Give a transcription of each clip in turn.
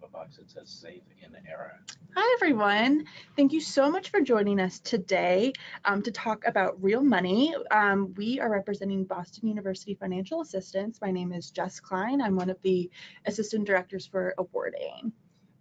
have a box that says save in error. Hi, everyone. Thank you so much for joining us today to talk about real money. We are representing Boston University Financial Assistance. My name is Jess Klein. I'm one of the assistant directors for awarding.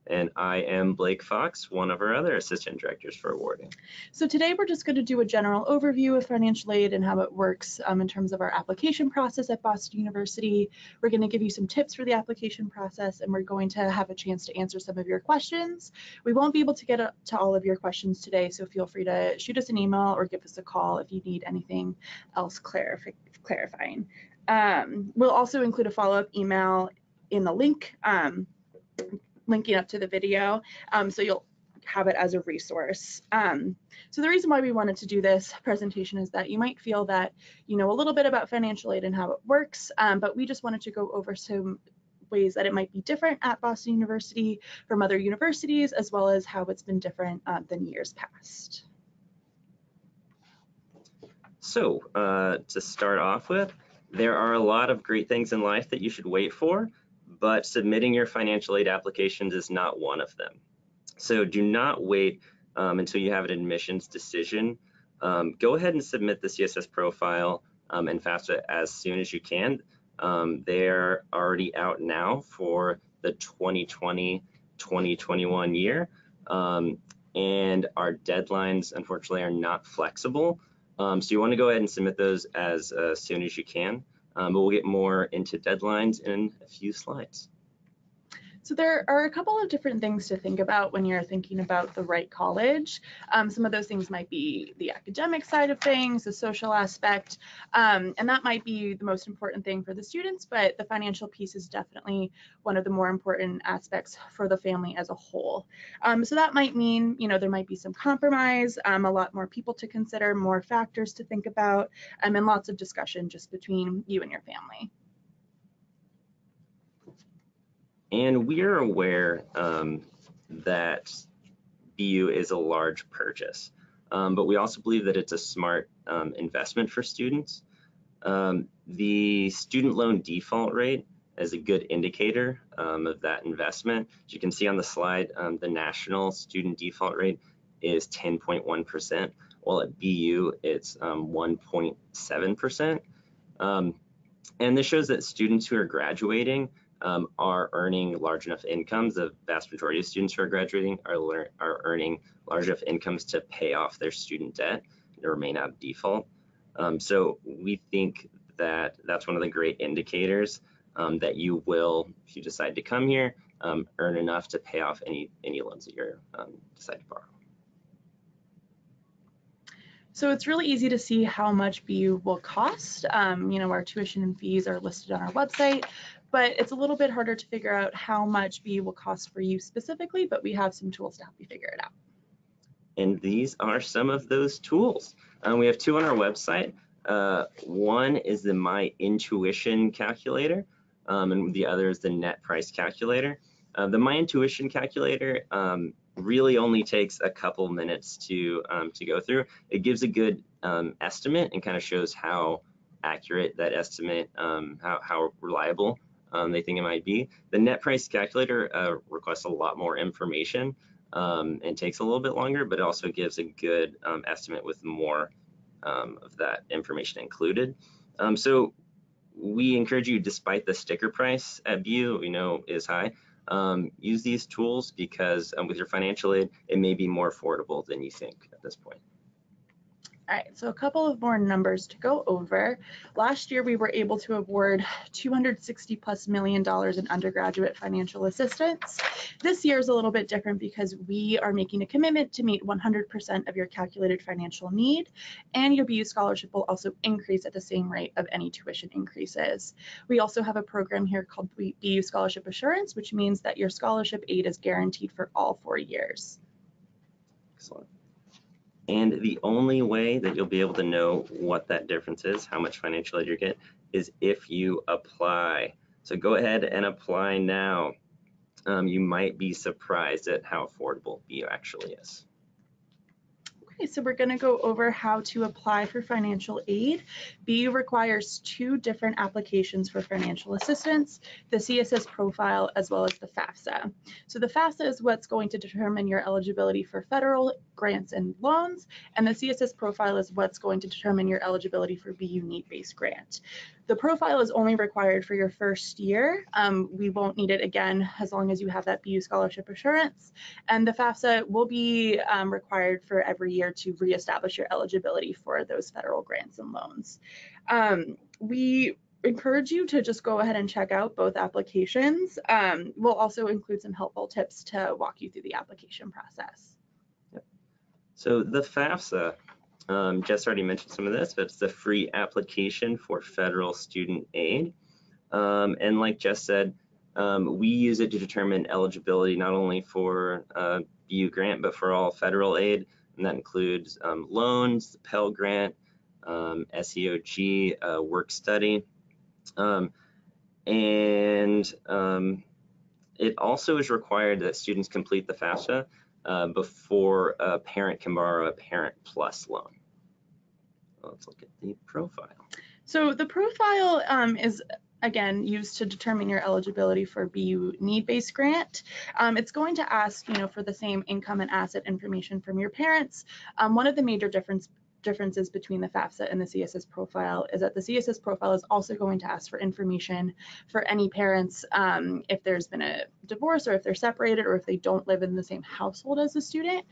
And I am Blake Fox, one of our other assistant directors for awarding. So today we're just going to do a general overview of financial aid and how it works in terms of our application process at Boston University. We're going to give you some tips for the application process, and we're going to have a chance to answer some of your questions. We won't be able to get to all of your questions today, so feel free to shoot us an email or give us a call if you need anything else clarifying. We'll also include a follow-up email in the link linking up to the video, so you'll have it as a resource. So the reason why we wanted to do this presentation is that you might feel that you know a little bit about financial aid and how it works, but we just wanted to go over some ways that it might be different at Boston University from other universities, as well as how it's been different than years past. So to start off with, there are a lot of great things in life that you should wait for, but submitting your financial aid applications is not one of them. So do not wait until you have an admissions decision. Go ahead and submit the CSS profile and FAFSA as soon as you can. They're already out now for the 2020-2021 year, and our deadlines unfortunately are not flexible. So you want to go ahead and submit those as soon as you can. But we'll get more into deadlines in a few slides. So there are a couple of different things to think about when you're thinking about the right college. Some of those things might be the academic side of things, the social aspect, and that might be the most important thing for the students, but the financial piece is definitely one of the more important aspects for the family as a whole. So that might mean, you know, there might be some compromise, a lot more people to consider, more factors to think about, and lots of discussion just between you and your family. And we are aware that BU is a large purchase, but we also believe that it's a smart investment for students. The student loan default rate is a good indicator of that investment. As you can see on the slide, the national student default rate is 10.1%, while at BU it's 1.7%. And this shows that students who are graduating are earning large enough incomes. The vast majority of students who are graduating are earning large enough incomes to pay off their student debt and to remain out of default. So we think that that's one of the great indicators that you will, if you decide to come here, earn enough to pay off any loans that you decide to borrow. So it's really easy to see how much BU will cost. You know, our tuition and fees are listed on our website, but it's a little bit harder to figure out how much BU will cost for you specifically, but we have some tools to help you figure it out. And these are some of those tools. We have two on our website. One is the MyInTuition calculator, and the other is the net price calculator. The MyInTuition calculator really only takes a couple minutes to go through. It gives a good estimate and kind of shows how accurate that estimate, how reliable they think it might be. The net price calculator requests a lot more information and takes a little bit longer, but it also gives a good estimate with more of that information included. So we encourage you, despite the sticker price at BU, we know is high, use these tools because with your financial aid, it may be more affordable than you think at this point. All right, so a couple of more numbers to go over. Last year, we were able to award $260+ million in undergraduate financial assistance. This year is a little bit different because we are making a commitment to meet 100% of your calculated financial need, and your BU scholarship will also increase at the same rate of any tuition increases. We also have a program here called BU Scholarship Assurance, which means that your scholarship aid is guaranteed for all 4 years. Excellent. And the only way that you'll be able to know what that difference is, how much financial aid you get, is if you apply. So go ahead and apply now. You might be surprised at how affordable BU actually is. Okay, so we're going to go over how to apply for financial aid. BU requires 2 different applications for financial assistance, the CSS profile as well as the FAFSA. So the FAFSA is what's going to determine your eligibility for federal grants and loans, and the CSS profile is what's going to determine your eligibility for BU need-based grant. The profile is only required for your first year. We won't need it again as long as you have that BU scholarship assurance. And the FAFSA will be required for every year to reestablish your eligibility for those federal grants and loans. We encourage you to just go ahead and check out both applications. We'll also include some helpful tips to walk you through the application process. Yep. So the FAFSA, Jess already mentioned some of this, but it's the free application for federal student aid. And like Jess said, we use it to determine eligibility not only for BU grant, but for all federal aid. And that includes loans, the Pell Grant, SEOG, Workstudy. It also is required that students complete the FAFSA before a parent can borrow a Parent Plus loan. Let's look at the profile. So the profile is again used to determine your eligibility for BU need-based grant. It's going to ask, for the same income and asset information from your parents. One of the major differences between the FAFSA and the CSS profile is that the CSS profile is also going to ask for information for any parents if there's been a divorce or if they're separated or if they don't live in the same household as the student.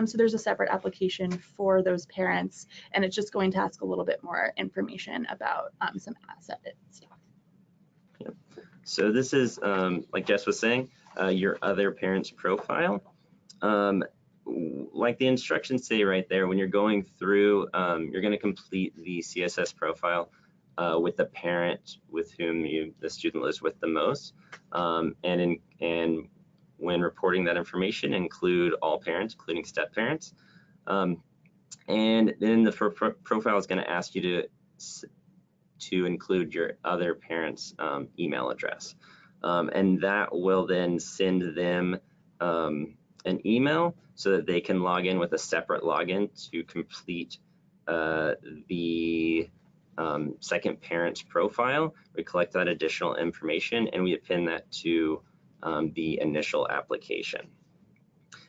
So there's a separate application for those parents, and it's just going to ask a little bit more information about some asset stuff. Yep. So this is, like Jess was saying, your other parent's profile. Like the instructions say right there, when you're going through, you're going to complete the CSS profile with the parent with whom the student lives with the most. And when reporting that information, include all parents, including step parents. And then the profile is going to ask you to include your other parent's email address. And that will then send them an email so that they can log in with a separate login to complete the second parent's profile. We collect that additional information and we append that to the initial application.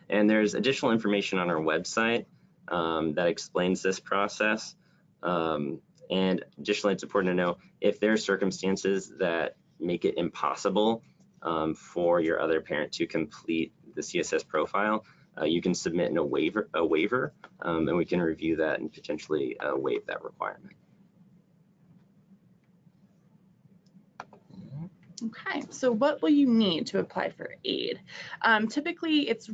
And there's additional information on our website that explains this process. And additionally, it's important to know if there are circumstances that make it impossible for your other parent to complete the CSS profile, you can submit a waiver, and we can review that and potentially waive that requirement. Okay, so what will you need to apply for aid? Typically, it's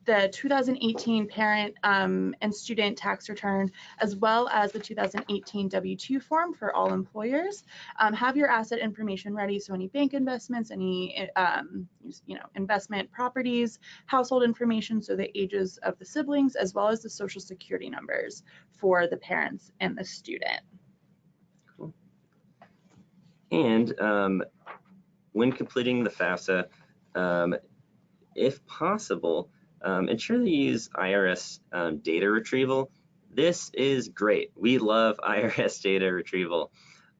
the 2018 parent and student tax return, as well as the 2018 W-2 form for all employers. Have your asset information ready, so any bank investments, any investment properties, household information, so the ages of the siblings, as well as the social security numbers for the parents and the student. Cool. And when completing the FAFSA, if possible, ensure that you use IRS data retrieval. This is great. We love IRS data retrieval.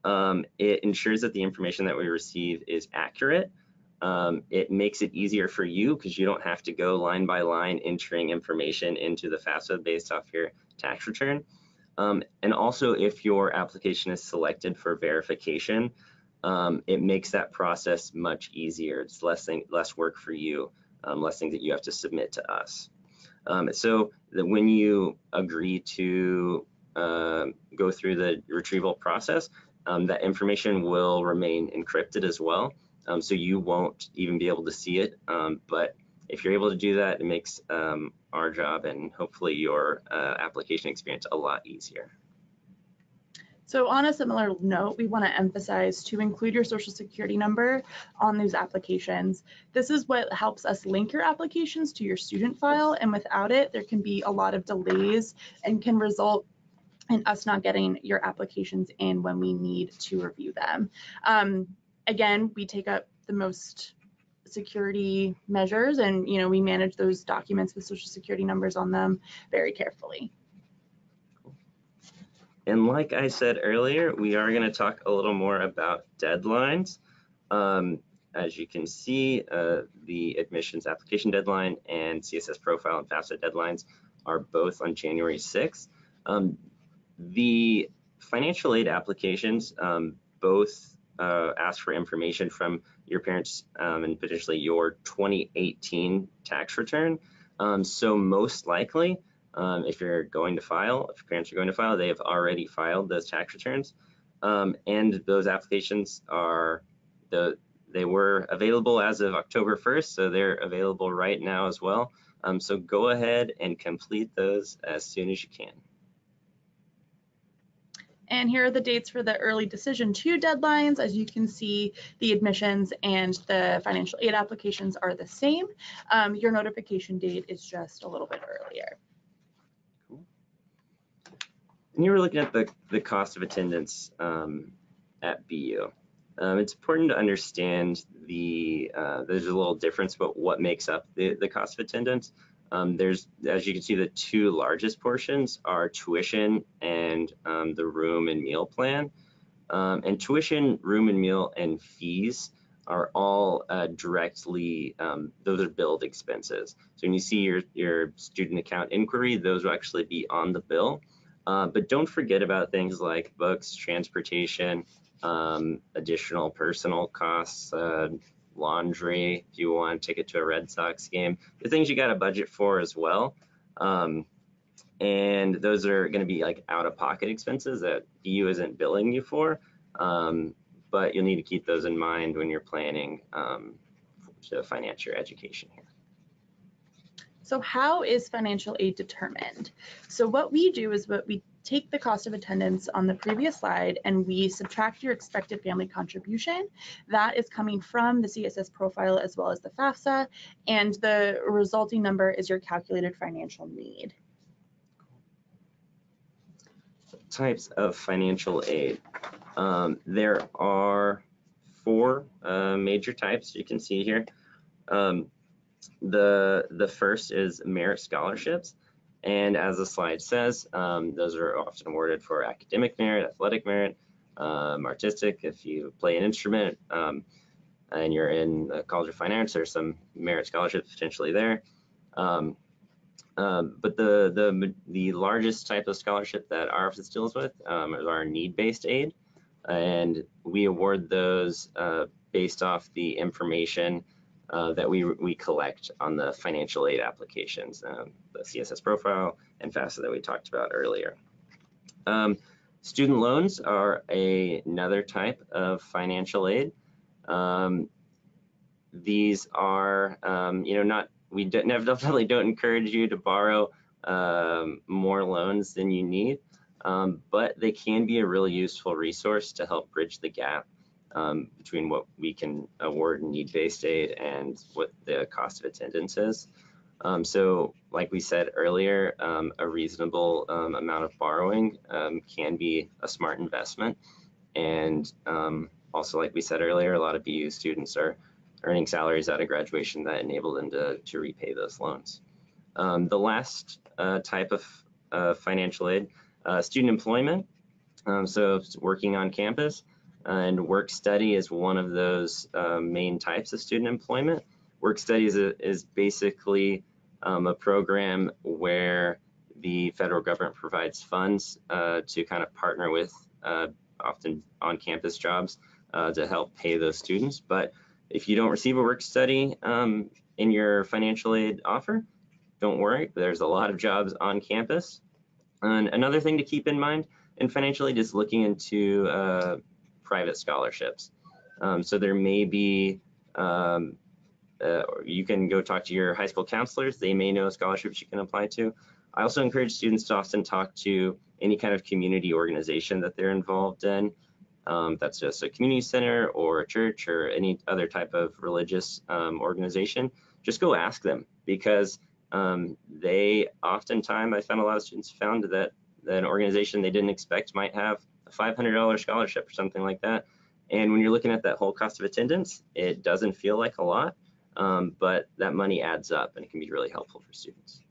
It ensures that the information that we receive is accurate. It makes it easier for you because you don't have to go line by line entering information into the FAFSA based off your tax return. And also, if your application is selected for verification, it makes that process much easier. It's less work for you. Less things that you have to submit to us. So that when you agree to go through the retrieval process, that information will remain encrypted as well. So you won't even be able to see it. But if you're able to do that, it makes our job and hopefully your application experience a lot easier. So on a similar note, we want to emphasize to include your social security number on these applications. This is what helps us link your applications to your student file, and without it, there can be a lot of delays and can result in us not getting your applications in when we need to review them. Again, we take up the most security measures, and we manage those documents with social security numbers on them very carefully. And like I said earlier, we are going to talk a little more about deadlines. As you can see, the admissions application deadline and CSS profile and FAFSA deadlines are both on January 6th. The financial aid applications both ask for information from your parents and potentially your 2018 tax return. So most likely, if you're going to file, if your parents are going to file, they have already filed those tax returns. And those applications they were available as of October 1st, so they're available right now as well. So go ahead and complete those as soon as you can. And here are the dates for the early decision 2 deadlines. As you can see, the admissions and the financial aid applications are the same. Your notification date is just a little bit earlier. Cool. And you were looking at the cost of attendance at BU. It's important to understand there's a little difference about what makes up the cost of attendance. As you can see, the 2 largest portions are tuition and the room and meal plan. And tuition, room and meal, and fees are all directly, those are billed expenses. So when you see your student account inquiry, those will actually be on the bill. But don't forget about things like books, transportation, additional personal costs, laundry, if you want to take it to a Red Sox game, the things you got to budget for as well. And those are going to be like out-of-pocket expenses that BU isn't billing you for, but you'll need to keep those in mind when you're planning to finance your education here. So how is financial aid determined? So what we do is we take the cost of attendance on the previous slide and we subtract your expected family contribution. That is coming from the CSS profile as well as the FAFSA, and the resulting number is your calculated financial need. Types of financial aid. There are 4 major types you can see here. The first is merit scholarships, and as the slide says, those are often awarded for academic merit, athletic merit, artistic. If you play an instrument and you're in the College of Finance, there's some merit scholarships potentially there. But the largest type of scholarship that our office deals with is our need-based aid, and we award those based off the information that we collect on the financial aid applications, the CSS profile and FAFSA that we talked about earlier. Student loans are another type of financial aid. These are, we definitely don't encourage you to borrow more loans than you need, but they can be a really useful resource to help bridge the gap between what we can award in need-based aid and what the cost of attendance is. So like we said earlier, a reasonable amount of borrowing can be a smart investment. And also, like we said earlier, a lot of BU students are earning salaries out of graduation that enable them to repay those loans. The last type of financial aid, student employment. So working on campus, and Workstudy is one of those main types of student employment. Workstudy is basically a program where the federal government provides funds to kind of partner with often on-campus jobs to help pay those students. But if you don't receive a Workstudy in your financial aid offer, don't worry, there's a lot of jobs on campus. And another thing to keep in mind in financial aid is looking into private scholarships. So there may be, you can go talk to your high school counselors. They may know scholarships you can apply to. I also encourage students to often talk to any kind of community organization that they're involved in. That's just a community center or a church or any other type of religious organization. Just go ask them, because they oftentimes, I found a lot of students found that an organization they didn't expect might have a $500 scholarship or something like that. And when you're looking at that whole cost of attendance, it doesn't feel like a lot, but that money adds up and it can be really helpful for students.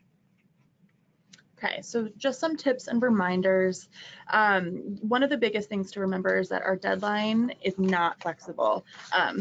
Okay, so just some tips and reminders. One of the biggest things to remember is that our deadline is not flexible.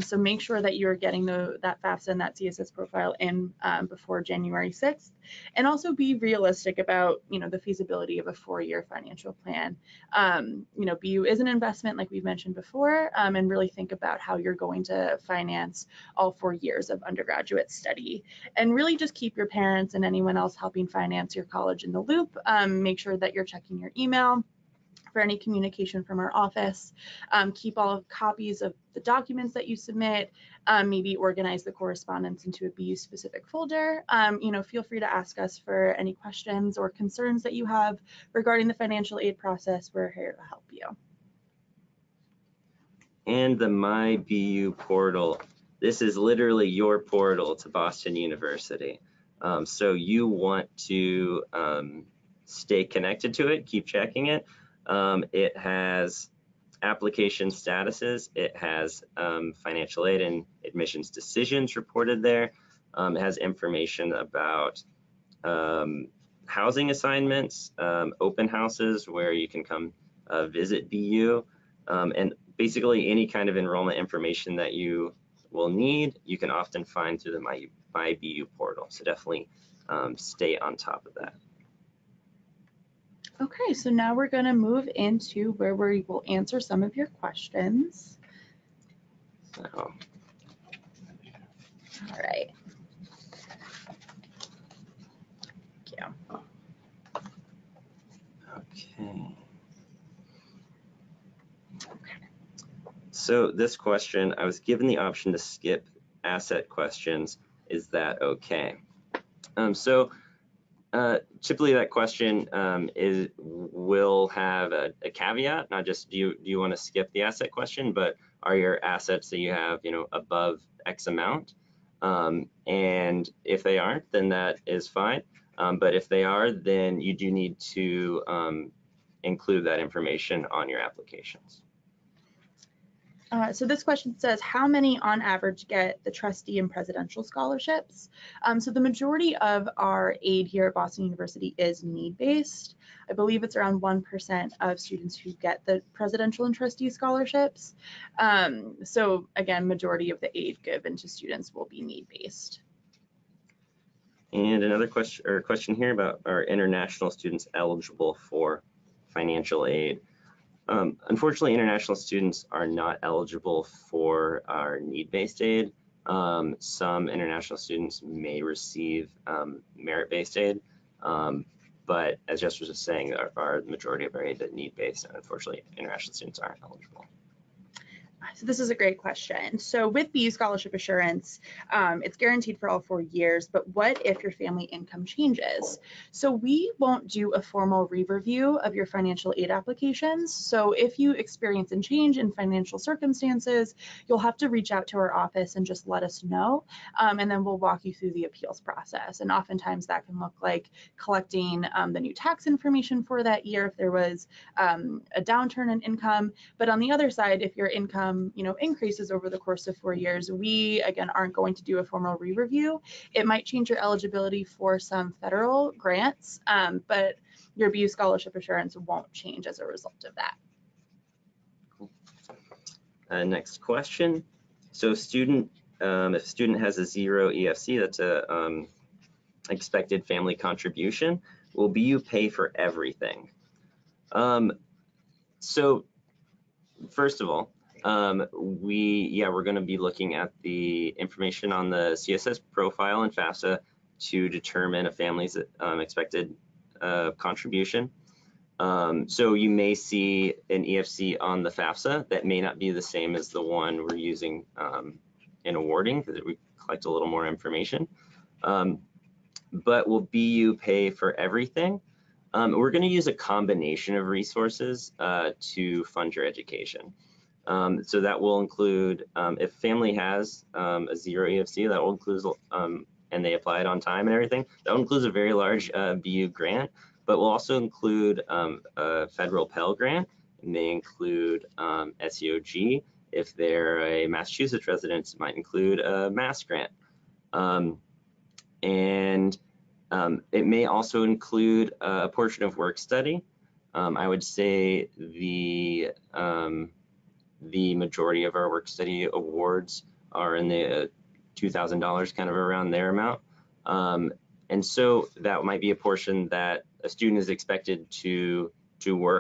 So make sure that you're getting that FAFSA and that CSS profile in before January 6th. And also be realistic about, the feasibility of a 4-year financial plan. BU is an investment like we've mentioned before, and really think about how you're going to finance all 4 years of undergraduate study. And really just keep your parents and anyone else helping finance your college in the loop. Make sure that you're checking your email for any communication from our office. Keep all of copies of the documents that you submit. Maybe organize the correspondence into a BU specific folder. Feel free to ask us for any questions or concerns that you have regarding the financial aid process. We're here to help you. And the MyBU portal. This is literally your portal to Boston University. So you want to stay connected to it, keep checking it. It has application statuses, it has financial aid and admissions decisions reported there. It has information about housing assignments, open houses where you can come visit BU, and basically any kind of enrollment information that you will need, you can often find through the MyBU portal. So definitely stay on top of that. Okay, so now we're going to move into where we will answer some of your questions. So, all right. Thank you. okay. So this question, I was given the option to skip asset questions. Is that okay? Typically that question will have a caveat, not just do you want to skip the asset question, but are your assets that you have, above X amount? And if they aren't, then that is fine. But if they are, then you do need to include that information on your applications. So this question says, how many on average get the trustee and presidential scholarships? So the majority of our aid here at Boston University is need-based. I believe it's around 1% of students who get the presidential and trustee scholarships. So again, majority of the aid given to students will be need-based. And another question here about, are international students eligible for financial aid? Unfortunately, international students are not eligible for our need-based aid. Some international students may receive merit-based aid, but as Jess was just saying, the majority of our aid is need-based, and unfortunately, international students aren't eligible. So this is a great question. So with BU Scholarship Assurance, it's guaranteed for all 4 years, but what if your family income changes? So we won't do a formal re-review of your financial aid applications. So if you experience a change in financial circumstances, you'll have to reach out to our office and just let us know, and then we'll walk you through the appeals process. And oftentimes that can look like collecting the new tax information for that year if there was a downturn in income. But on the other side, if your income increases over the course of 4 years, we again aren't going to do a formal re-review. It might change your eligibility for some federal grants, but your BU Scholarship Assurance won't change as a result of that. Cool. Next question. So if a student has a 0 EFC, that's a expected family contribution, will BU pay for everything? So first of all, we're going to be looking at the information on the CSS profile and FAFSA to determine a family's expected contribution. So you may see an EFC on the FAFSA that may not be the same as the one we're using in awarding, because we collect a little more information. But will BU pay for everything? We're going to use a combination of resources to fund your education. So that will include, if family has a 0 EFC, that will include, and they apply it on time and everything, that will include a very large BU grant, but will also include a federal Pell Grant. It may include SEOG. If they're a Massachusetts resident, it might include a Mass Grant. And It may also include a portion of work study. I would say the majority of our work study awards are in the $2,000, kind of around their amount. And so that might be a portion that a student is expected to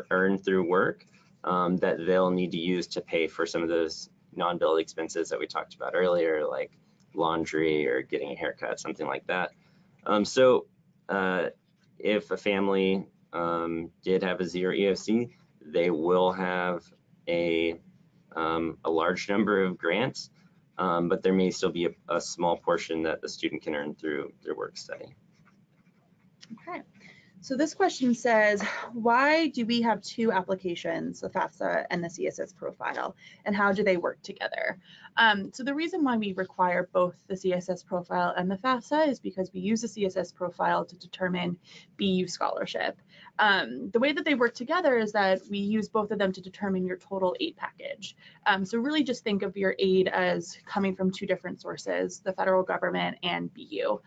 earn through work that they'll need to use to pay for some of those non-billed expenses that we talked about earlier, like laundry or getting a haircut, something like that. So if a family did have a zero EOC, they will have a large number of grants, but there may still be a small portion that the student can earn through their work study. Okay. So this question says, why do we have two applications, the FAFSA and the CSS profile, and how do they work together? So the reason why we require both the CSS profile and the FAFSA is because we use the CSS profile to determine BU scholarship. The way that they work together is that we use both of them to determine your total aid package. So really just think of your aid as coming from two different sources, the federal government and BU.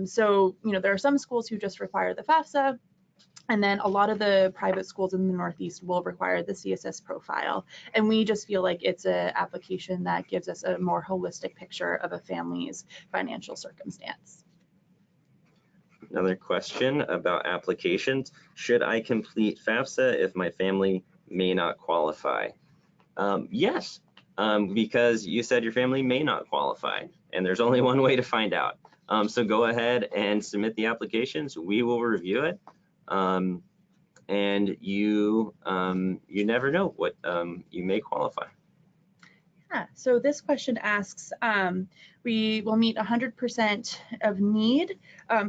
So, there are some schools who just require the FAFSA, and then a lot of the private schools in the Northeast will require the CSS profile. And we just feel like it's an application that gives us a more holistic picture of a family's financial circumstance. Another question about applications. Should I complete FAFSA if my family may not qualify? Yes, because you said your family may not qualify, and there's only one way to find out. So go ahead and submit the applications. We will review it. And you never know what you may qualify. Yeah, so this question asks, we will meet 100% of need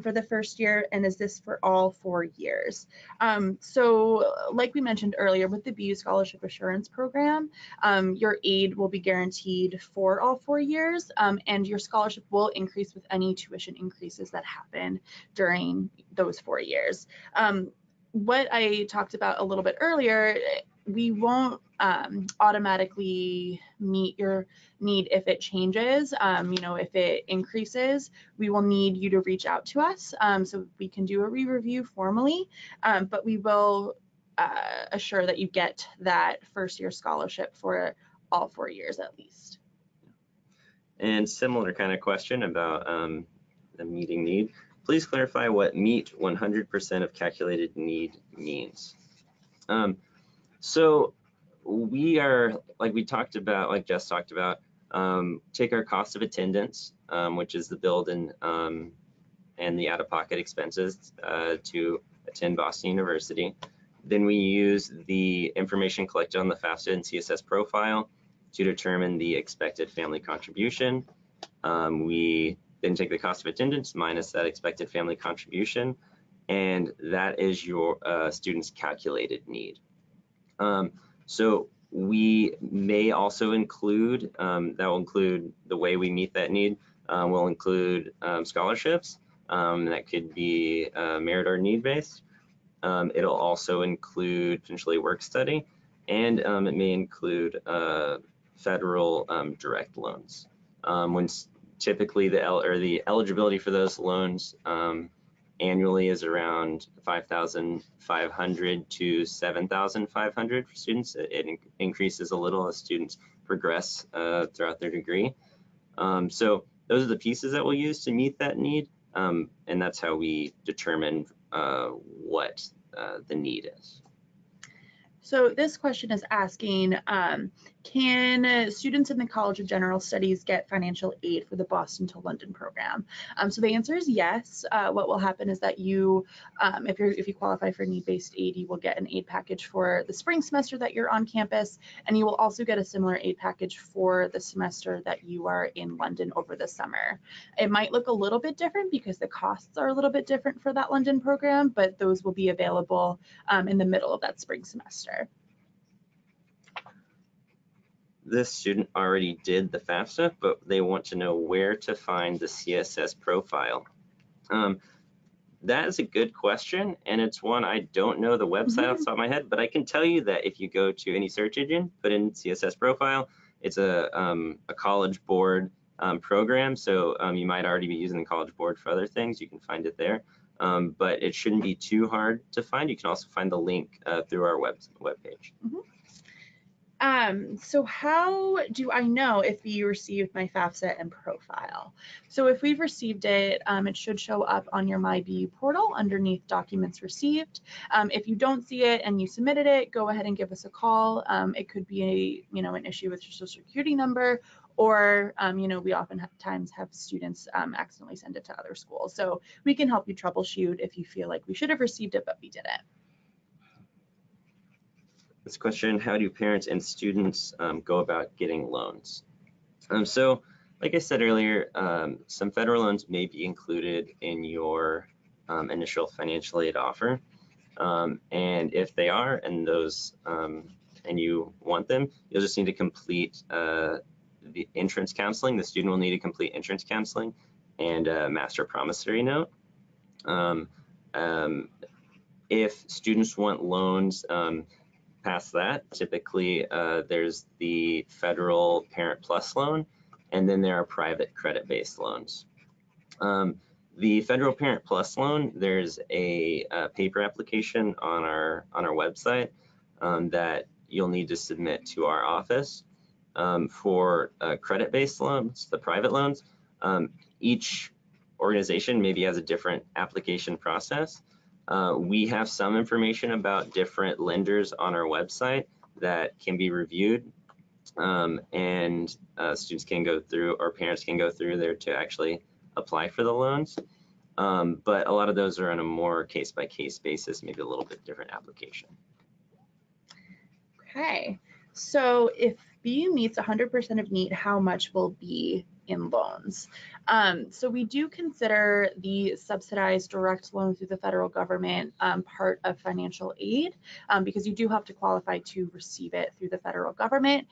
for the first year, and is this for all 4 years? So like we mentioned earlier, with the BU Scholarship Assurance Program, your aid will be guaranteed for all 4 years, and your scholarship will increase with any tuition increases that happen during those 4 years. What I talked about a little bit earlier, we won't automatically meet your need if it changes. If it increases, we will need you to reach out to us so we can do a re-review formally, but we will assure that you get that first year scholarship for all 4 years at least. And similar kind of question about the meeting need. Please clarify what meet 100% of calculated need means. So we are, like Jess talked about, take our cost of attendance, which is the billed and the out-of-pocket expenses to attend Boston University. Then we use the information collected on the FAFSA and CSS profile to determine the expected family contribution. We then take the cost of attendance minus that expected family contribution, and that is your student's calculated need. So we may also include, that will include the way we meet that need, will include scholarships, that could be merit or need based. It'll also include potentially work study, and it may include federal direct loans. When typically the eligibility for those loans annually is around $5,500 to $7,500 for students. It increases a little as students progress throughout their degree. So those are the pieces that we'll use to meet that need, and that's how we determine what the need is. So this question is asking, can students in the College of General Studies get financial aid for the Boston to London program? So the answer is yes. What will happen is that you, if you qualify for need-based aid, you will get an aid package for the spring semester that you're on campus, and you will also get a similar aid package for the semester that you are in London over the summer. It might look a little bit different because the costs are a little bit different for that London program, but those will be available in the middle of that spring semester. This student already did the FAFSA, but they want to know where to find the CSS profile. That is a good question, and it's one I don't know the website off the top of my head, but I can tell you that if you go to any search engine, put in CSS profile, it's a College Board program, so you might already be using the College Board for other things. You can find it there. but it shouldn't be too hard to find. You can also find the link through our webpage. So how do I know if you received my FAFSA and profile? So if we've received it, it should show up on your MyBU portal underneath documents received. If you don't see it and you submitted it, go ahead and give us a call. It could be an issue with your social security number, or we oftentimes have students accidentally send it to other schools. So we can help you troubleshoot if you feel like we should have received it but we didn't. This question, how do parents and students go about getting loans? So like I said earlier, some federal loans may be included in your initial financial aid offer. And if they are, and those and you want them, you'll just need to complete the entrance counseling. The student will need to complete entrance counseling and a master promissory note. If students want loans past that, typically there's the federal Parent Plus loan, and then there are private credit-based loans. The federal Parent Plus loan, there's a paper application on our website that you'll need to submit to our office. For credit-based loans, the private loans, each organization maybe has a different application process. We have some information about different lenders on our website that can be reviewed, and students can go through, or parents can go through there to actually apply for the loans. But a lot of those are on a more case-by-case basis, maybe a little bit different application. Okay, so if BU meets 100% of need, how much will be in loans? So we do consider the subsidized direct loan through the federal government part of financial aid, because you do have to qualify to receive it through the federal government.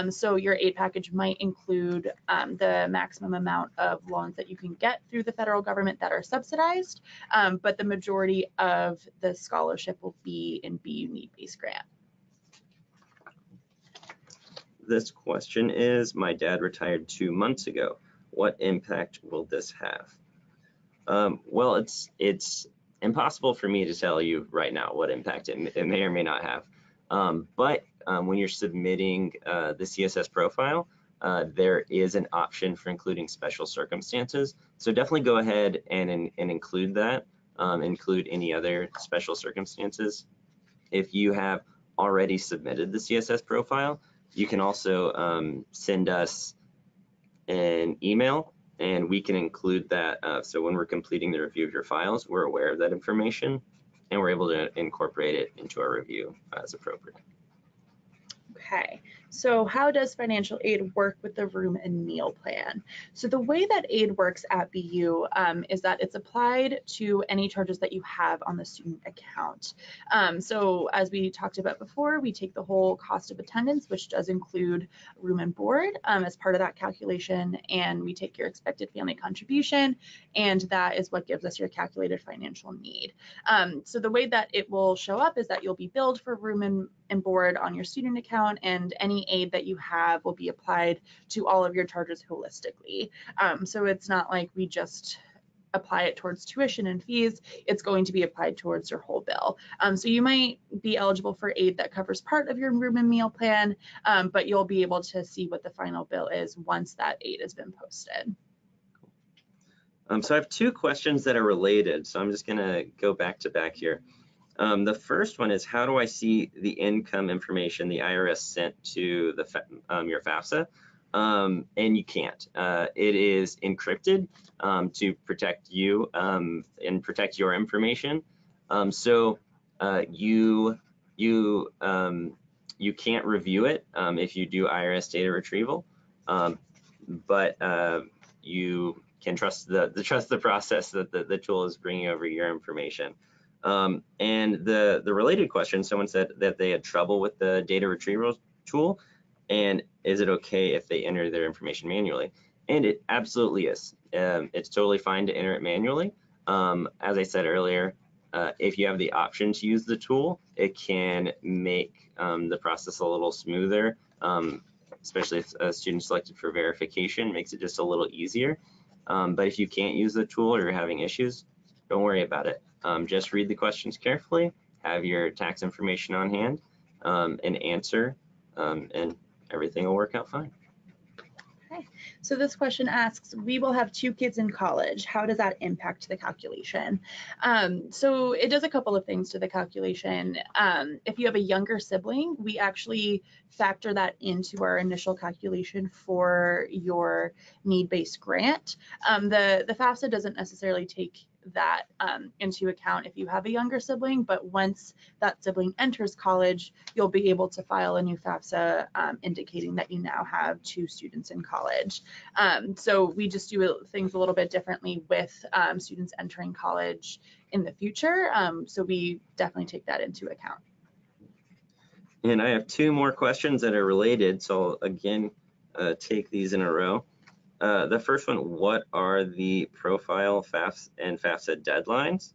So your aid package might include the maximum amount of loans that you can get through the federal government that are subsidized, but the majority of the scholarship will be in BU need-based grant. This question is, my dad retired 2 months ago. What impact will this have? Well, it's impossible for me to tell you right now what impact it may or may not have. But when you're submitting the CSS profile, there is an option for including special circumstances. So definitely go ahead and include that, include any other special circumstances. If you have already submitted the CSS profile, you can also send us an email and we can include that. So when we're completing the review of your files, we're aware of that information and we're able to incorporate it into our review as appropriate. Okay, so how does financial aid work with the room and meal plan? So the way that aid works at BU is that it's applied to any charges that you have on the student account. So as we talked about before, we take the whole cost of attendance, which does include room and board as part of that calculation, and we take your expected family contribution, and that is what gives us your calculated financial need. So the way that it will show up is that you'll be billed for room and board on your student account, and any aid that you have will be applied to all of your charges holistically. So it's not like we just apply it towards tuition and fees, it's going to be applied towards your whole bill. So you might be eligible for aid that covers part of your room and meal plan, but you'll be able to see what the final bill is once that aid has been posted. So I have two questions that are related, so I'm just gonna go back to back here. The first one is, how do I see the income information the IRS sent to the your FAFSA? And you can't. It is encrypted to protect you and protect your information. So you can't review it if you do IRS data retrieval, but you can trust the process that the tool is bringing over your information. And the related question, someone said that they had trouble with the data retrieval tool, and is it okay if they enter their information manually? And it absolutely is. It's totally fine to enter it manually. As I said earlier, if you have the option to use the tool, it can make the process a little smoother, especially if a student selected for verification, makes it just a little easier. But if you can't use the tool or you're having issues, don't worry about it. Just read the questions carefully, have your tax information on hand, and answer, and everything will work out fine. Okay, so this question asks, we will have 2 kids in college. How does that impact the calculation? So it does a couple of things to the calculation. If you have a younger sibling, we actually factor that into our initial calculation for your need-based grant. The FAFSA doesn't necessarily take that into account if you have a younger sibling, but once that sibling enters college, you'll be able to file a new FAFSA indicating that you now have 2 students in college. So we just do things a little bit differently with students entering college in the future. So we definitely take that into account. And I have 2 more questions that are related, so I'll again take these in a row. The first one, what are the profile FAFSA and FAFSA deadlines?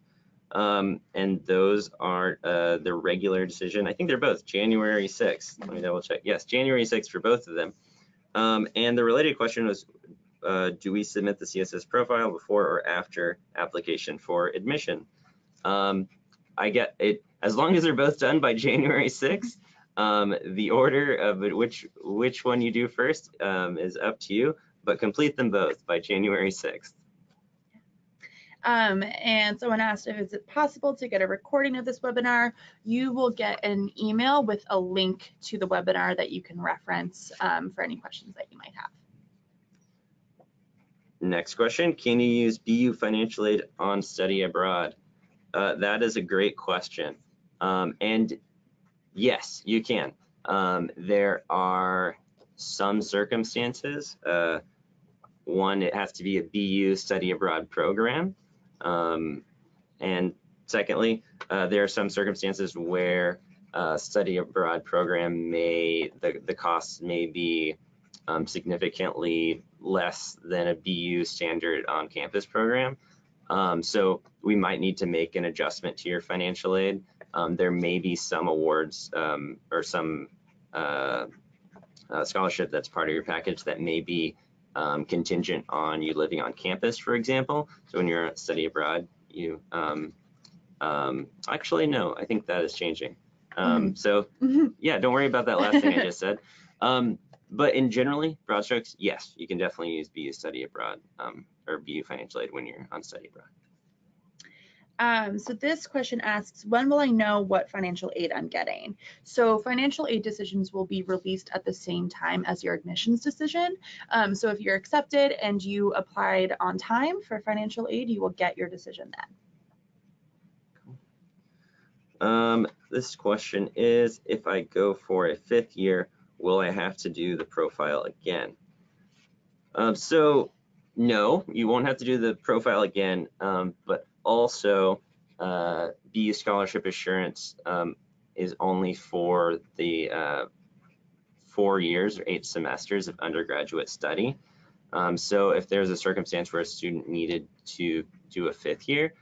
And those are the regular decision. I think they're both January 6th. Let me double check. Yes, January 6th for both of them. And the related question was, do we submit the CSS profile before or after application for admission? I get it, as long as they're both done by January 6th, the order of which one you do first is up to you, but complete them both by January 6th. And someone asked if is it possible to get a recording of this webinar. You will get an email with a link to the webinar that you can reference for any questions that you might have. Next question, can you use BU financial aid on study abroad? That is a great question. And yes, you can. There are some circumstances. One, it has to be a BU study abroad program. And secondly, there are some circumstances where study abroad program the costs may be significantly less than a BU standard on campus program. So we might need to make an adjustment to your financial aid. There may be some awards or some scholarship that's part of your package that may be contingent on you living on campus, for example. So when you're study abroad, you actually no, I think that is changing. So yeah, don't worry about that last thing I just said. But in generally, broad strokes, yes, you can definitely use BU study abroad or BU financial aid when you're on study abroad. So this question asks, when will I know what financial aid I'm getting? So financial aid decisions will be released at the same time as your admissions decision. So if you're accepted and you applied on time for financial aid, you will get your decision then. This question is, if I go for a 5th year, will I have to do the profile again? So no, you won't have to do the profile again, but also BU scholarship assurance is only for the 4 years or 8 semesters of undergraduate study. So if there's a circumstance where a student needed to do a 5th year,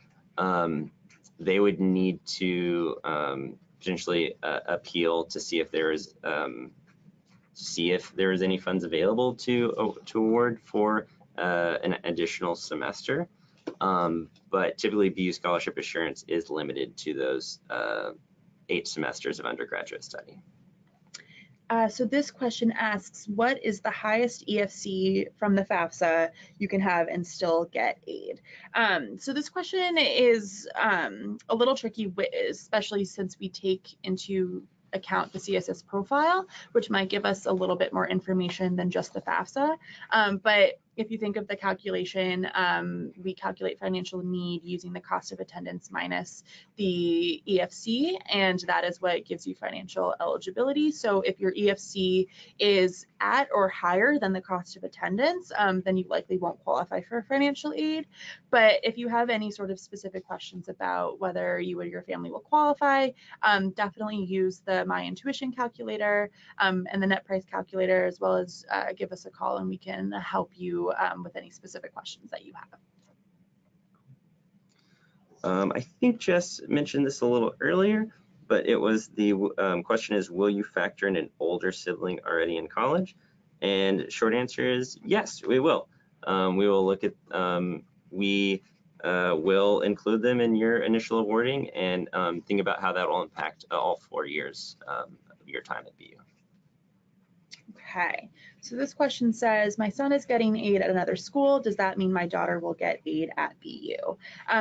they would need to potentially appeal to see if there is any funds available to award for an additional semester. But typically BU scholarship assurance is limited to those 8 semesters of undergraduate study. So this question asks, what is the highest EFC from the FAFSA you can have and still get aid? So this question is a little tricky, especially since we take into account the CSS profile, which might give us a little bit more information than just the FAFSA. But if you think of the calculation, we calculate financial need using the cost of attendance minus the EFC, and that is what gives you financial eligibility. So if your EFC is at or higher than the cost of attendance, then you likely won't qualify for financial aid. But if you have any sort of specific questions about whether you or your family will qualify, definitely use the MyInTuition calculator and the net price calculator, as well as give us a call and we can help you with any specific questions that you have. I think Jess mentioned this a little earlier, but it was the question is, will you factor in an older sibling already in college? And short answer is yes, we will. We will look at, we will include them in your initial awarding, and think about how that will impact all 4 years of your time at BU. Okay, so this question says, my son is getting aid at another school. Does that mean my daughter will get aid at BU?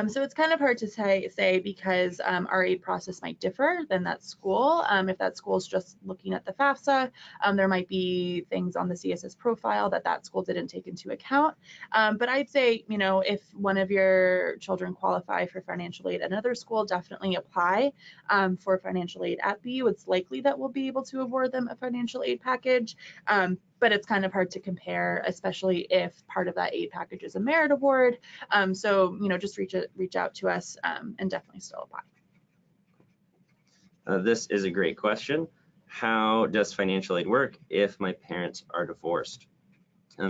So it's kind of hard to say because our aid process might differ than that school. If that school is just looking at the FAFSA, there might be things on the CSS profile that school didn't take into account. But I'd say, you know, if one of your children qualify for financial aid at another school, definitely apply for financial aid at BU. It's likely that we'll be able to award them a financial aid package. But it's kind of hard to compare, especially if part of that aid package is a merit award. So, you know, just reach out to us and definitely still apply. This is a great question. How does financial aid work if my parents are divorced?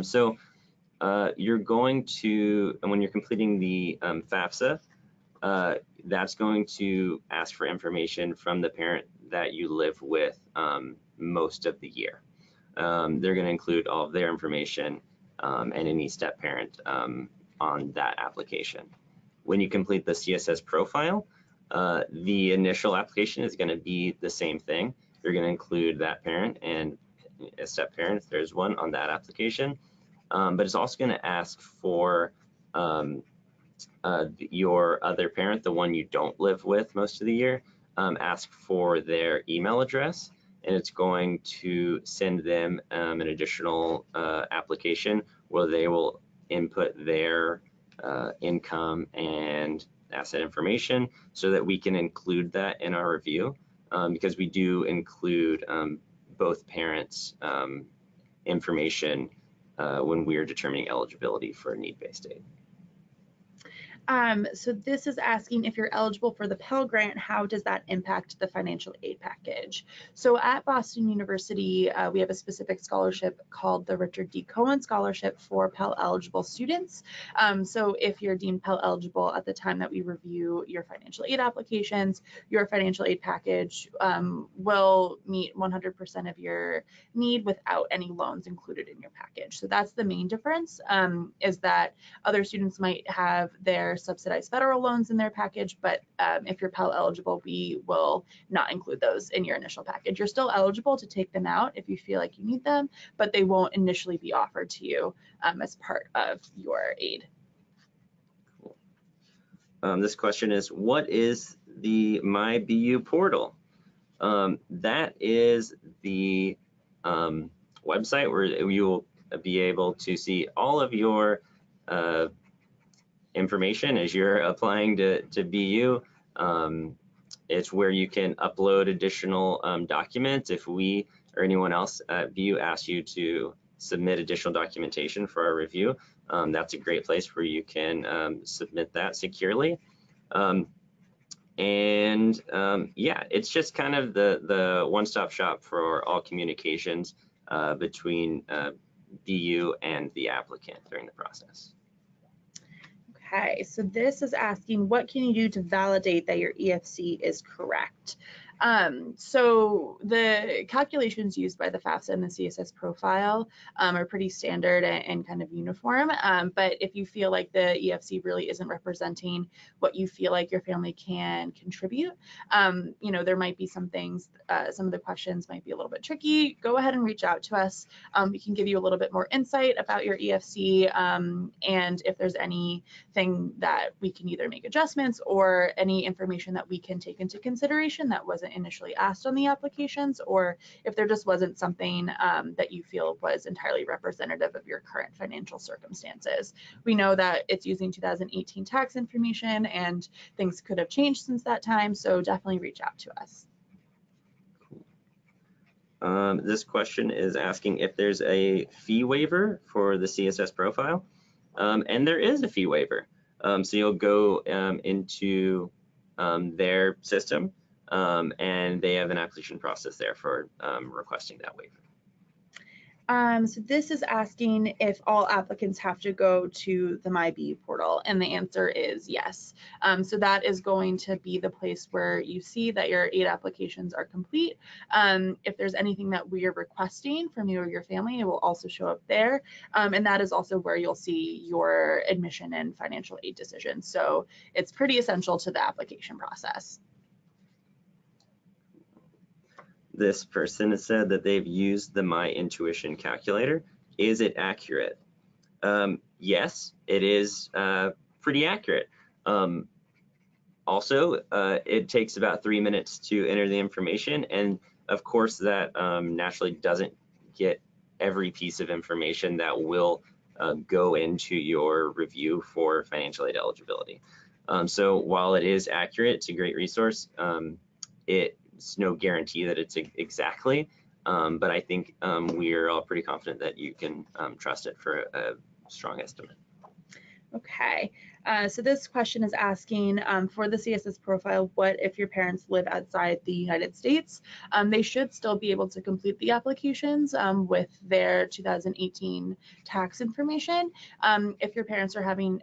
So you're going to, and when you're completing the FAFSA, that's going to ask for information from the parent that you live with most of the year. They're going to include all of their information and any step parent on that application. When you complete the CSS profile, the initial application is going to be the same thing. You're going to include that parent and a step parent if there's one on that application, but it's also going to ask for your other parent, the one you don't live with most of the year, ask for their email address. And it's going to send them an additional application where they will input their income and asset information so that we can include that in our review, because we do include both parents' information when we are determining eligibility for need-based aid. So this is asking if you're eligible for the Pell Grant, how does that impact the financial aid package? So at Boston University, we have a specific scholarship called the Richard D. Cohen Scholarship for Pell eligible students. So if you're deemed Pell eligible at the time that we review your financial aid applications, your financial aid package will meet 100% of your need without any loans included in your package. So that's the main difference, is that other students might have their subsidized federal loans in their package, but if you're Pell eligible, we will not include those in your initial package. You're still eligible to take them out if you feel like you need them, but they won't initially be offered to you as part of your aid. Cool. This question is, what is the MyBU portal? That is the website where you will be able to see all of your information as you're applying to BU. It's where you can upload additional documents. If we or anyone else at BU asks you to submit additional documentation for our review, that's a great place where you can submit that securely. Yeah, it's just kind of the one-stop shop for all communications between BU and the applicant during the process. Okay, so this is asking, what can you do to validate that your EFC is correct? So the calculations used by the FAFSA and the CSS profile are pretty standard and kind of uniform. But if you feel like the EFC really isn't representing what you feel like your family can contribute, you know, there might be some things, some of the questions might be a little bit tricky. Go ahead and reach out to us. We can give you a little bit more insight about your EFC, and if there's anything that we can either make adjustments or any information that we can take into consideration that wasn't initially asked on the applications, or if there just wasn't something that you feel was entirely representative of your current financial circumstances. We know that it's using 2018 tax information and things could have changed since that time, so definitely reach out to us. This question is asking if there's a fee waiver for the CSS profile, and there is a fee waiver. So you'll go into their system, and they have an application process there for requesting that waiver. So this is asking if all applicants have to go to the MyBE portal, and the answer is yes. So that is going to be the place where you see that your 8 applications are complete. If there's anything that we are requesting from you or your family, it will also show up there. And that is also where you'll see your admission and financial aid decisions. So it's pretty essential to the application process. This person has said that they've used the MyIntuition calculator. Is it accurate? Yes, it is pretty accurate. Also, it takes about 3 minutes to enter the information, and of course that naturally doesn't get every piece of information that will go into your review for financial aid eligibility. So while it is accurate, it's a great resource. It's no guarantee that it's exactly, but I think we're all pretty confident that you can trust it for a strong estimate. Okay, so this question is asking for the CSS profile, what if your parents live outside the United States? They should still be able to complete the applications with their 2018 tax information. If your parents are having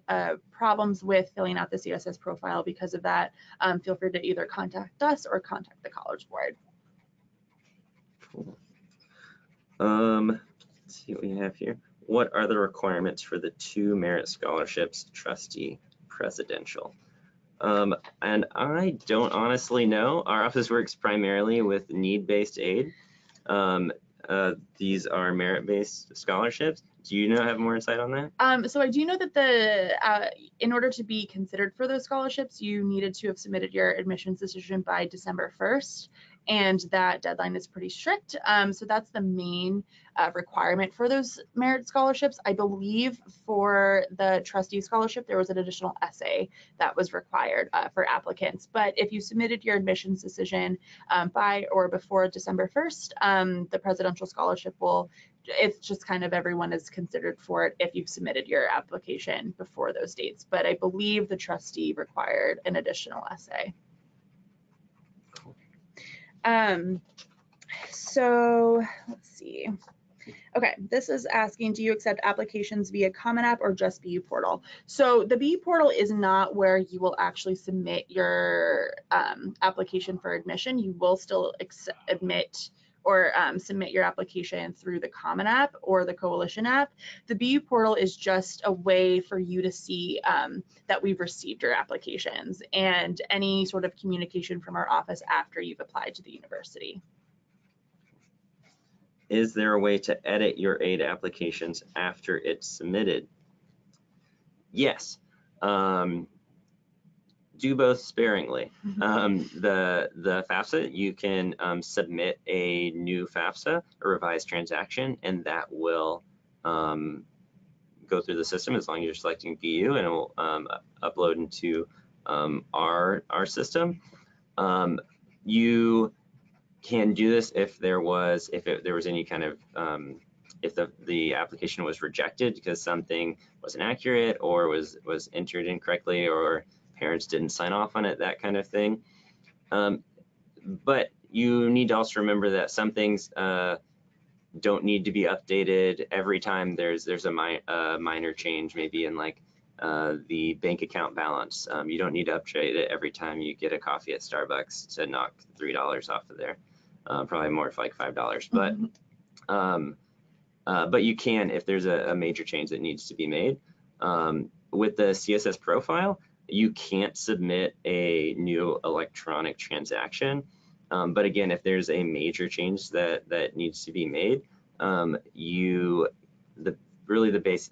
problems with filling out the CSS profile because of that, feel free to either contact us or contact the College Board. Cool. Let's see what we have here. What are the requirements for the 2 merit scholarships, trustee, presidential? And I don't honestly know. Our office works primarily with need-based aid. These are merit-based scholarships. Do you have more insight on that? So I do know that in order to be considered for those scholarships, you needed to have submitted your admissions decision by December 1st. And that deadline is pretty strict. So that's the main requirement for those merit scholarships. I believe for the trustee scholarship, there was an additional essay that was required for applicants. But if you submitted your admissions decision by or before December 1st, the presidential scholarship it's just kind of everyone is considered for it if you've submitted your application before those dates. But I believe the trustee required an additional essay. So let's see. Okay, this is asking, do you accept applications via Common App or just BE Portal? So the BE Portal is not where you will actually submit your application for admission. You will still admit or submit your application through the Common App or the Coalition app. The BE Portal is just a way for you to see that we've received your applications and any sort of communication from our office after you've applied to the university. Is there a way to edit your aid applications after it's submitted? Yes. Do both sparingly. The FAFSA, you can submit a new FAFSA, a revised transaction, and that will go through the system as long as you're selecting BU, and it will upload into our system. You can do this if there was any kind of if the application was rejected because something wasn't accurate or was entered incorrectly or parents didn't sign off on it, that kind of thing. But you need to also remember that some things don't need to be updated every time there's a minor change, maybe in like the bank account balance. You don't need to update it every time you get a coffee at Starbucks to knock $3 off of there. Probably more for like $5, but you can if there's a major change that needs to be made. With the CSS profile, you can't submit a new electronic transaction. But again, if there's a major change that needs to be made, the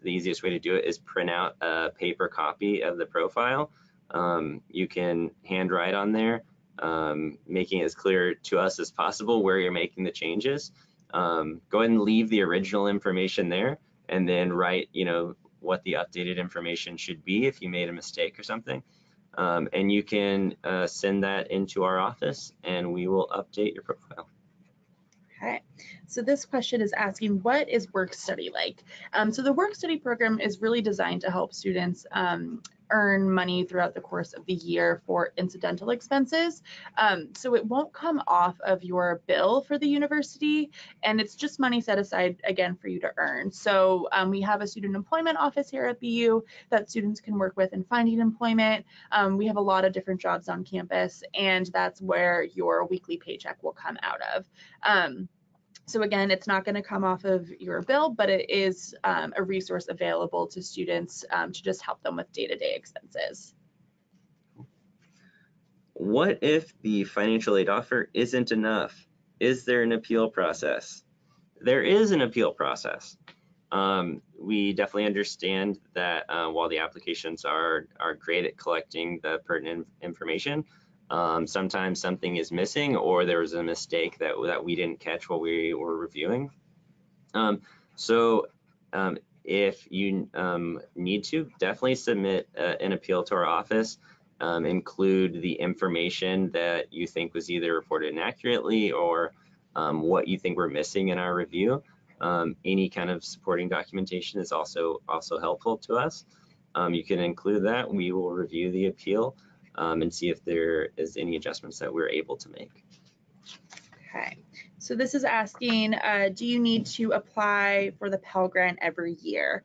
easiest way to do it is print out a paper copy of the profile. You can handwrite on there, making it as clear to us as possible where you're making the changes. Go ahead and leave the original information there, and then write, what the updated information should be if you made a mistake or something. And you can send that into our office, and we will update your profile. Okay, so this question is asking, what is Workstudy like? So the Workstudy program is really designed to help students earn money throughout the course of the year for incidental expenses. So it won't come off of your bill for the university, and it's just money set aside again for you to earn. So we have a student employment office here at BU that students can work with in finding employment. We have a lot of different jobs on campus, and that's where your weekly paycheck will come out of. So again, it's not going to come off of your bill, but it is a resource available to students to just help them with day-to-day expenses. What if the financial aid offer isn't enough? Is there an appeal process? There is an appeal process. We definitely understand that while the applications are great at collecting the pertinent information, sometimes something is missing or there was a mistake that we didn't catch while we were reviewing. If you need to, definitely submit an appeal to our office. Include the information that you think was either reported inaccurately or what you think we're missing in our review. Any kind of supporting documentation is also helpful to us. You can include that. We will review the appeal and see if there is any adjustments that we're able to make. Okay, so this is asking, do you need to apply for the Pell Grant every year?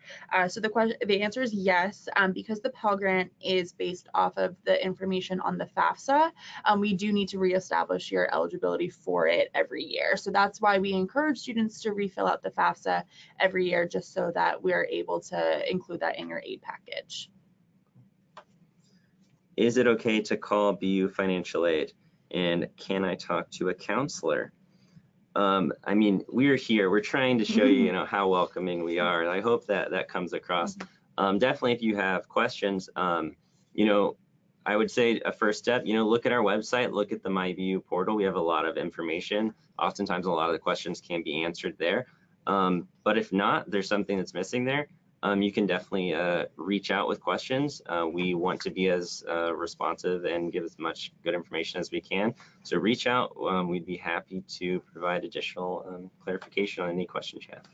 So the answer is yes, because the Pell Grant is based off of the information on the FAFSA. We do need to reestablish your eligibility for it every year. So that's why we encourage students to refill out the FAFSA every year, just so that we're able to include that in your aid package. Is it okay to call BU Financial Aid? And can I talk to a counselor? I mean, we're here, we're trying to show you, how welcoming we are. And I hope that comes across. Definitely, if you have questions, I would say a first step, look at our website, look at the MyBU portal. We have a lot of information. Oftentimes, a lot of the questions can be answered there. But if not, there's something that's missing there. You can definitely reach out with questions. We want to be as responsive and give as much good information as we can. So reach out. We'd be happy to provide additional clarification on any questions you have.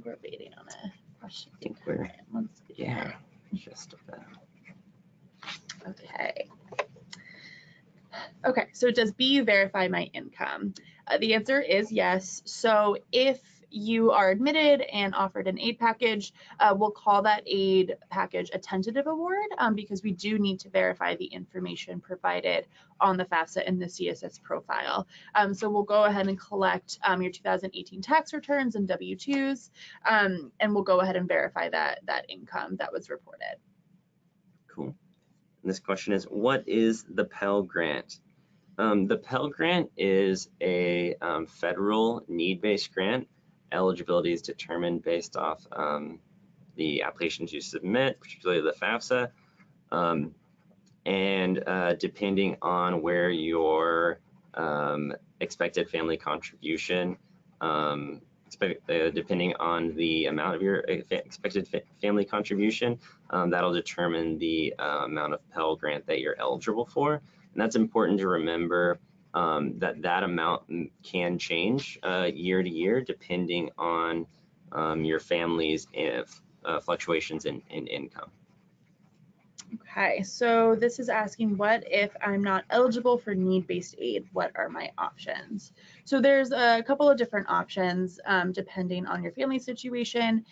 We're waiting on a question. I think we're, yeah, just about. Okay. Okay, so does BU verify my income? The answer is yes. So if you are admitted and offered an aid package, we'll call that aid package a tentative award because we do need to verify the information provided on the FAFSA and the CSS profile. So we'll go ahead and collect your 2018 tax returns and W-2s, and we'll go ahead and verify that income that was reported. Cool. And this question is, what is the Pell Grant? The Pell Grant is a federal need-based grant. Eligibility is determined based off the applications you submit, particularly the FAFSA, and depending on where your expected family contribution, depending on the amount of your expected family contribution, that'll determine the amount of Pell Grant that you're eligible for. And that's important to remember. That amount can change year to year depending on your family's fluctuations in income. Okay, so this is asking, what if I'm not eligible for need-based aid? What are my options? So there's a couple of different options depending on your family situation.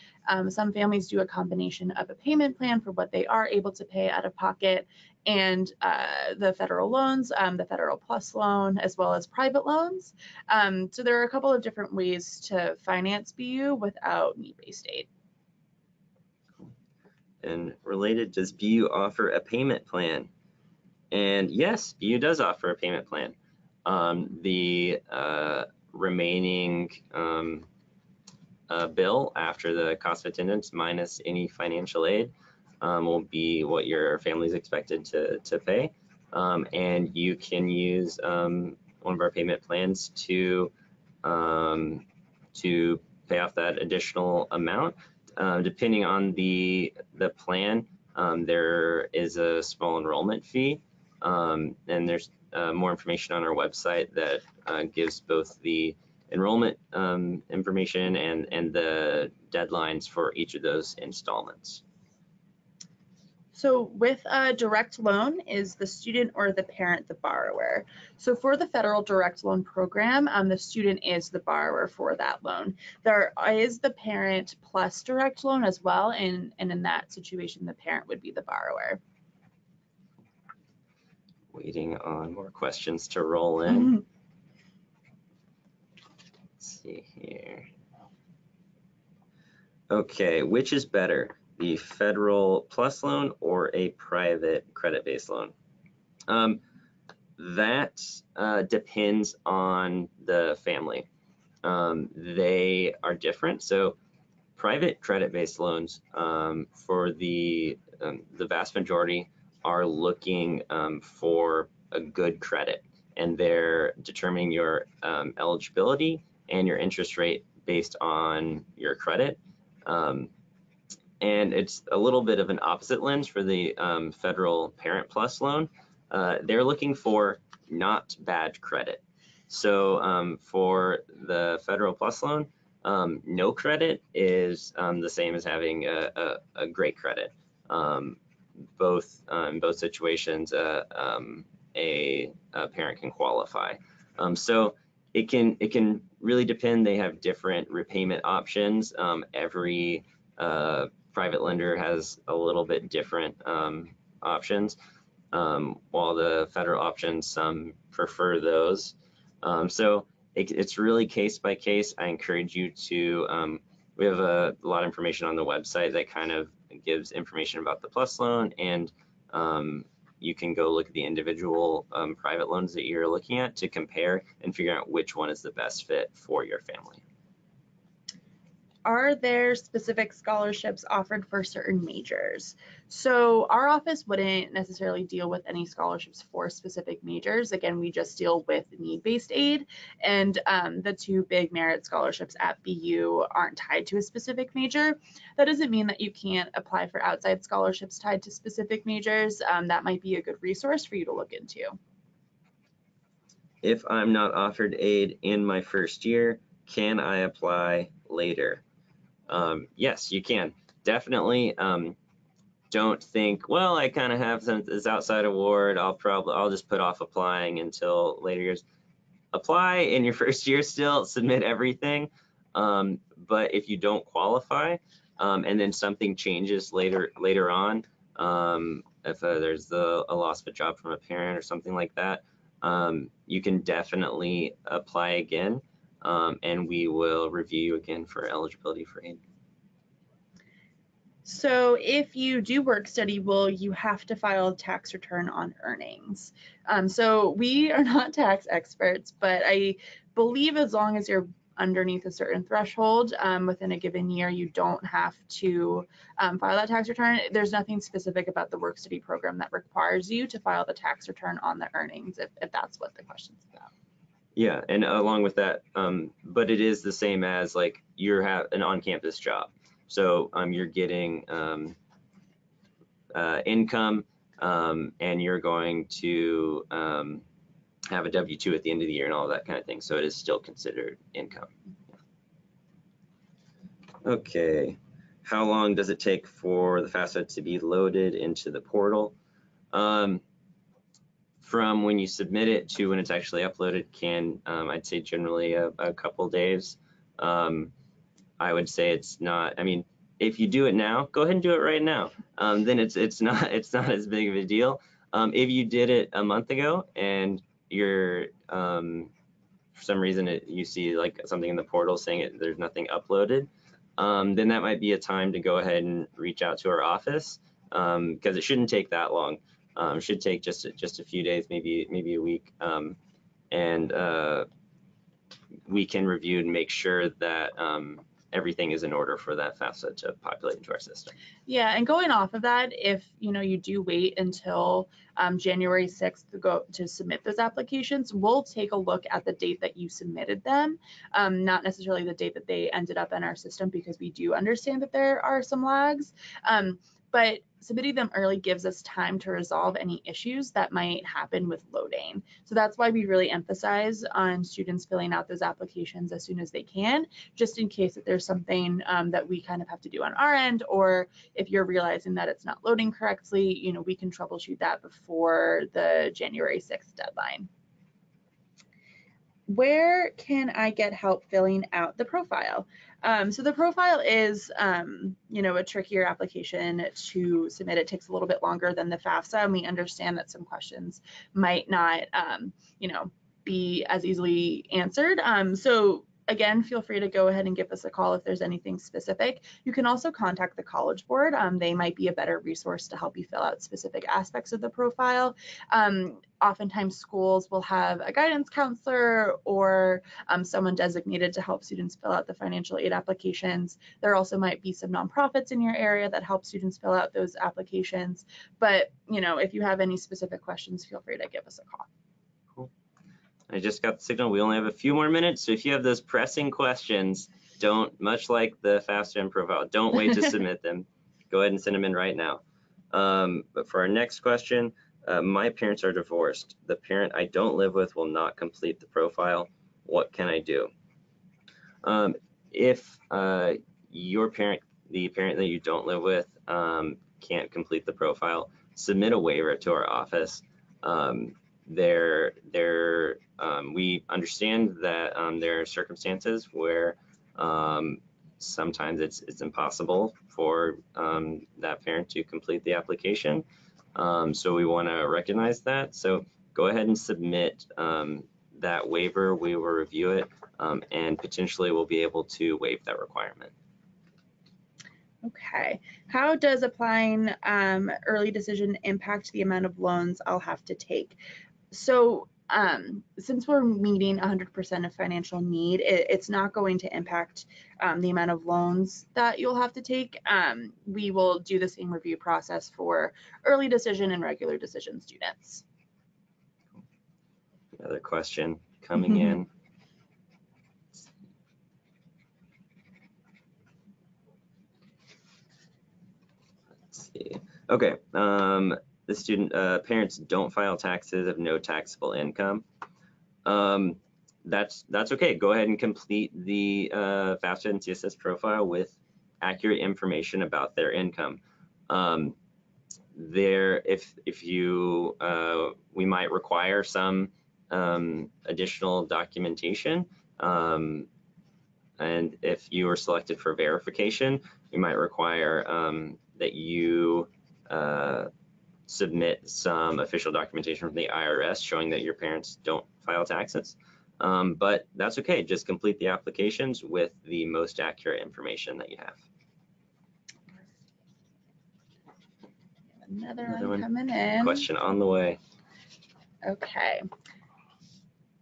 Some families do a combination of a payment plan for what they are able to pay out of pocket and the federal loans, the Federal Plus loan, as well as private loans. So there are a couple of different ways to finance BU without need-based aid. And related, does BU offer a payment plan? And yes, BU does offer a payment plan. The remaining bill after the cost of attendance minus any financial aid will be what your family is expected to pay. And you can use one of our payment plans to pay off that additional amount. Depending on the plan, there is a small enrollment fee, and there's more information on our website that gives both the enrollment information and the deadlines for each of those installments. So with a direct loan, is the student or the parent the borrower? So for the federal direct loan program, the student is the borrower for that loan. There is the parent plus direct loan as well, and in that situation, the parent would be the borrower. Waiting on more questions to roll in. Let's see here. Okay, which is better, the federal plus loan or a private credit-based loan? That depends on the family. They are different. So private credit-based loans for the vast majority are looking for a good credit, and they're determining your eligibility and your interest rate based on your credit. And it's a little bit of an opposite lens for the federal Parent Plus loan. They're looking for not bad credit. So for the federal plus loan, no credit is the same as having a great credit. In both situations, a parent can qualify. So it can really depend. They have different repayment options. Every private lender has a little bit different options, while the federal options, some prefer those. So it's really case by case. I encourage you to, we have a lot of information on the website that kind of gives information about the plus loan, and you can go look at the individual private loans that you're looking at to compare and figure out which one is the best fit for your family. Are there specific scholarships offered for certain majors? So our office wouldn't necessarily deal with any scholarships for specific majors. Again, we just deal with need-based aid, and the two big merit scholarships at BU aren't tied to a specific major. That doesn't mean that you can't apply for outside scholarships tied to specific majors. That might be a good resource for you to look into. If I'm not offered aid in my first year, can I apply later? Yes, you can. Definitely. Don't think, well, I kind of have this outside award, I'll just put off applying until later years. Apply in your first year still, submit everything. But if you don't qualify, and then something changes later on, if there's a loss of a job from a parent or something like that, you can definitely apply again. And we will review you again for eligibility for aid. So if you do work study, will you have to file a tax return on earnings? So we are not tax experts, but I believe as long as you're underneath a certain threshold within a given year, you don't have to file that tax return. There's nothing specific about the work study program that requires you to file the tax return on the earnings, if that's what the question's about. Yeah, and along with that, but it is the same as like you have an on-campus job. So you're getting income, and you're going to have a W-2 at the end of the year and all of that kind of thing. So it is still considered income. Okay, how long does it take for the FAFSA to be loaded into the portal? From when you submit it to when it's actually uploaded can, I'd say generally a couple days. I would say it's not, I mean, if you do it now, go ahead and do it right now. Then it's not as big of a deal. If you did it a month ago and you're, for some reason you see like something in the portal saying there's nothing uploaded, then that might be a time to go ahead and reach out to our office, because it shouldn't take that long. It should take just a few days, maybe a week, and we can review and make sure that everything is in order for that FAFSA to populate into our system. Yeah, and going off of that, if you do wait until January 6th to submit those applications, we'll take a look at the date that you submitted them, not necessarily the date that they ended up in our system, because we do understand that there are some lags. but submitting them early gives us time to resolve any issues that might happen with loading. So that's why we really emphasize on students filling out those applications as soon as they can, just in case that there's something that we kind of have to do on our end, or if you're realizing that it's not loading correctly, you know, we can troubleshoot that before the January 6th deadline. Where can I get help filling out the profile? So the profile is, you know, a trickier application to submit. It takes a little bit longer than the FAFSA, and we understand that some questions might not, you know, be as easily answered. So again, feel free to go ahead and give us a call if there's anything specific. You can also contact the College Board. They might be a better resource to help you fill out specific aspects of the profile. Oftentimes schools will have a guidance counselor or someone designated to help students fill out the financial aid applications. There also might be some nonprofits in your area that help students fill out those applications. But, you know, if you have any specific questions, feel free to give us a call. I just got the signal. We only have a few more minutes, so if you have those pressing questions, don't, much like the FAFSA and profile, don't wait to submit them. Go ahead and send them in right now. But for our next question, my parents are divorced. The parent I don't live with will not complete the profile. What can I do? If your parent, the parent that you don't live with, can't complete the profile, submit a waiver to our office. We understand that there are circumstances where sometimes it's impossible for that parent to complete the application. So we want to recognize that. So go ahead and submit that waiver. We will review it and potentially we'll be able to waive that requirement. Okay. How does applying early decision impact the amount of loans I'll have to take? So since we're meeting 100% of financial need, it's not going to impact the amount of loans that you'll have to take. We will do the same review process for early decision and regular decision students. Another question coming in. Let's see. Okay. The student parents don't file taxes of no taxable income. That's okay. Go ahead and complete the FAFSA and CSS profile with accurate information about their income. If you we might require some additional documentation, and if you are selected for verification, we might require that you submit some official documentation from the IRS showing that your parents don't file taxes. But that's okay. Just complete the applications with the most accurate information that you have. Another one coming in. Question on the way. Okay.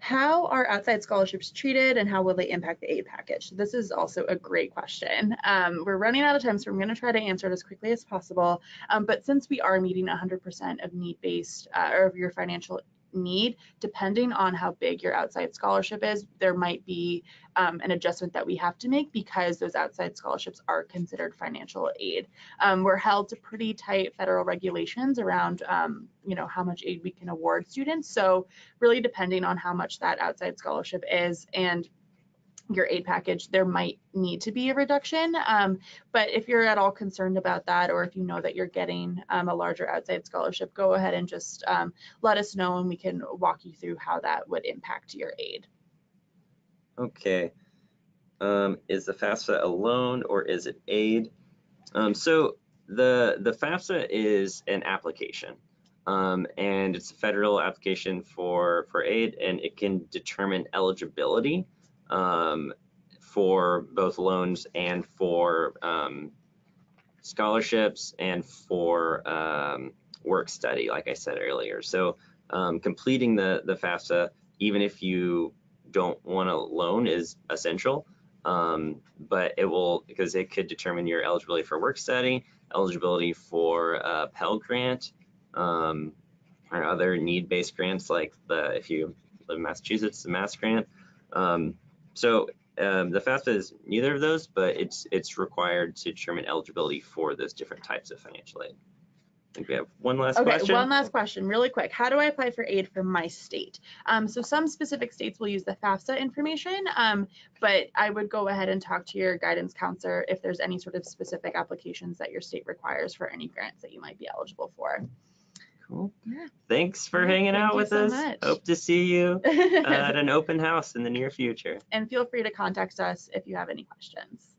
How are outside scholarships treated and how will they impact the aid package? This is also a great question. We're running out of time, so I'm going to try to answer it as quickly as possible. But since we are meeting 100% of need-based or of your financial need, depending on how big your outside scholarship is, there might be an adjustment that we have to make because those outside scholarships are considered financial aid. We're held to pretty tight federal regulations around you know, how much aid we can award students. So really depending on how much that outside scholarship is and your aid package, there might need to be a reduction. But if you're at all concerned about that, or if you know that you're getting a larger outside scholarship, go ahead and just let us know and we can walk you through how that would impact your aid. Okay. Is the FAFSA a loan or is it aid? So the FAFSA is an application. And it's a federal application for aid, and it can determine eligibility for both loans and for scholarships and for work study, like I said earlier. So completing the FAFSA, even if you don't want a loan, is essential. But it will, because it could determine your eligibility for work study, eligibility for Pell Grant, or other need-based grants like if you live in Massachusetts, the Mass Grant. So The FAFSA is neither of those, but it's required to determine eligibility for those different types of financial aid. I think we have one last Okay, question. one last question, really quick. How do I apply for aid from my state? So some specific states will use the FAFSA information, but I would go ahead and talk to your guidance counselor if there's any sort of specific applications that your state requires for any grants that you might be eligible for. Cool. Yeah. Thanks for Yeah, hanging thank out you with so us. much. Hope to see you at an open house in the near future. And feel free to contact us if you have any questions.